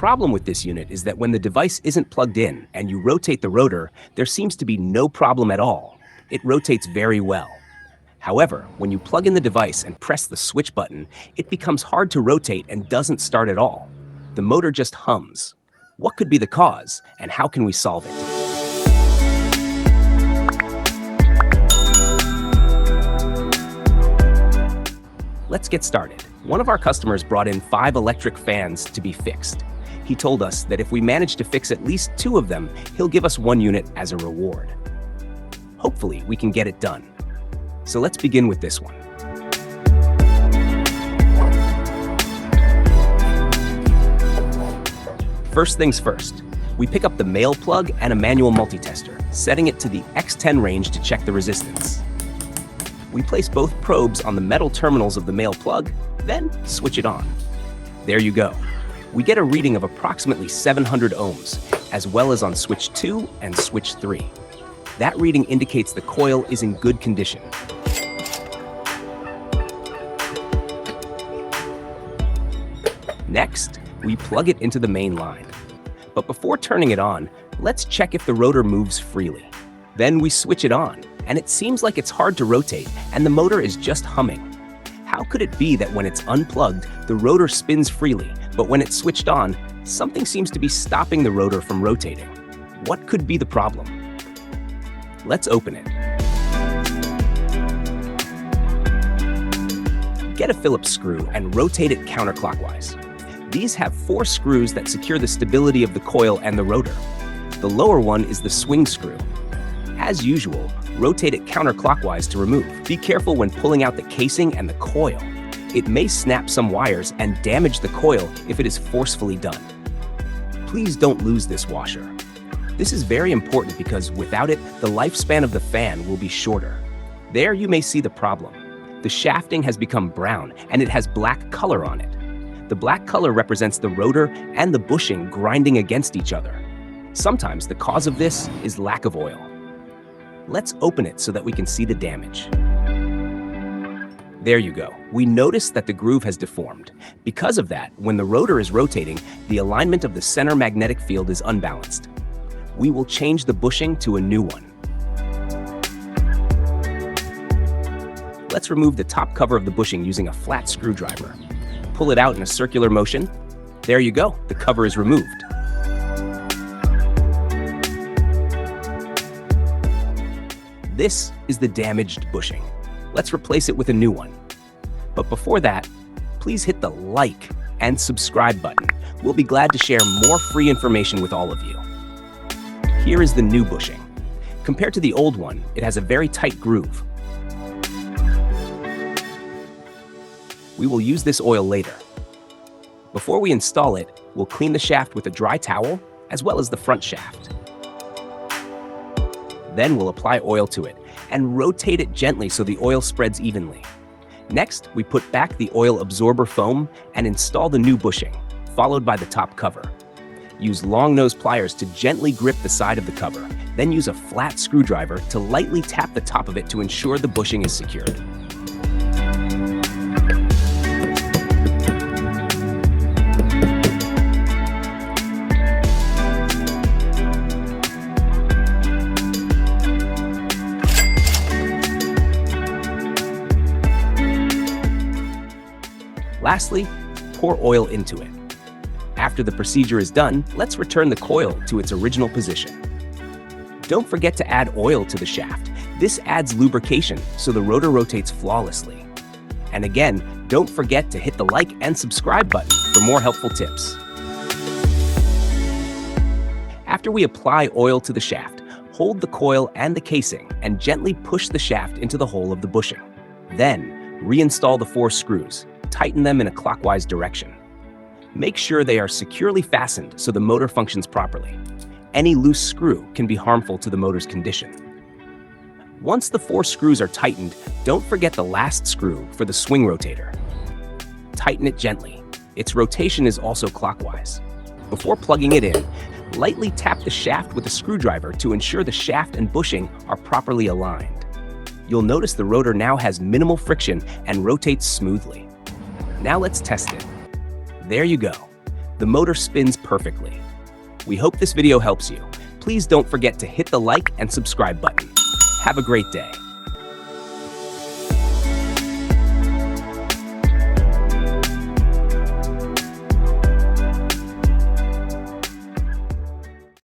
problem with this unit is that when the device isn't plugged in and you rotate the rotor, there seems to be no problem at all. It rotates very well. However, when you plug in the device and press the switch button, it becomes hard to rotate and doesn't start at all. The motor just hums. What could be the cause, and how can we solve it? Let's get started. One of our customers brought in 5 electric fans to be fixed. He told us that if we manage to fix at least 2 of them, he'll give us 1 unit as a reward. Hopefully, we can get it done. So let's begin with this one. First things first, we pick up the male plug and a manual multitester, setting it to the X10 range to check the resistance. We place both probes on the metal terminals of the male plug, then switch it on. There you go. We get a reading of approximately 700 ohms, as well as on switch 2 and switch 3. That reading indicates the coil is in good condition. Next, we plug it into the main line. But before turning it on, let's check if the rotor moves freely. Then we switch it on, and it seems like it's hard to rotate, and the motor is just humming. How could it be that when it's unplugged, the rotor spins freely, but when it's switched on, something seems to be stopping the rotor from rotating? What could be the problem? Let's open it. Get a Phillips screw and rotate it counterclockwise. These have 4 screws that secure the stability of the coil and the rotor. The lower one is the swing screw. As usual, rotate it counterclockwise to remove. Be careful when pulling out the casing and the coil. It may snap some wires and damage the coil if it is forcefully done. Please don't lose this washer. This is very important because without it, the lifespan of the fan will be shorter. There you may see the problem. The shafting has become brown and it has black color on it. The black color represents the rotor and the bushing grinding against each other. Sometimes the cause of this is lack of oil. Let's open it so that we can see the damage. There you go. We notice that the groove has deformed. Because of that, when the rotor is rotating, the alignment of the center magnetic field is unbalanced. We will change the bushing to a new one. Let's remove the top cover of the bushing using a flat screwdriver. Pull it out in a circular motion. There you go, the cover is removed. This is the damaged bushing. Let's replace it with a new one. But before that, please hit the like and subscribe button. We'll be glad to share more free information with all of you. Here is the new bushing. Compared to the old one, it has a very tight groove. We will use this oil later. Before we install it, we'll clean the shaft with a dry towel, as well as the front shaft. Then we'll apply oil to it and rotate it gently so the oil spreads evenly. Next, we put back the oil absorber foam and install the new bushing, followed by the top cover. Use long nose pliers to gently grip the side of the cover, then use a flat screwdriver to lightly tap the top of it to ensure the bushing is secured. Lastly, pour oil into it. After the procedure is done, let's return the coil to its original position. Don't forget to add oil to the shaft. This adds lubrication so the rotor rotates flawlessly. And again, don't forget to hit the like and subscribe button for more helpful tips. After we apply oil to the shaft, hold the coil and the casing and gently push the shaft into the hole of the bushing. Then, reinstall the 4 screws. Tighten them in a clockwise direction. Make sure they are securely fastened so the motor functions properly. Any loose screw can be harmful to the motor's condition. Once the 4 screws are tightened, don't forget the last screw for the swing rotator. Tighten it gently. Its rotation is also clockwise. Before plugging it in, lightly tap the shaft with a screwdriver to ensure the shaft and bushing are properly aligned. You'll notice the rotor now has minimal friction and rotates smoothly. Now let's test it. There you go. the motor spins perfectly. We hope this video helps you. Please don't forget to hit the like and subscribe button. Have a great day.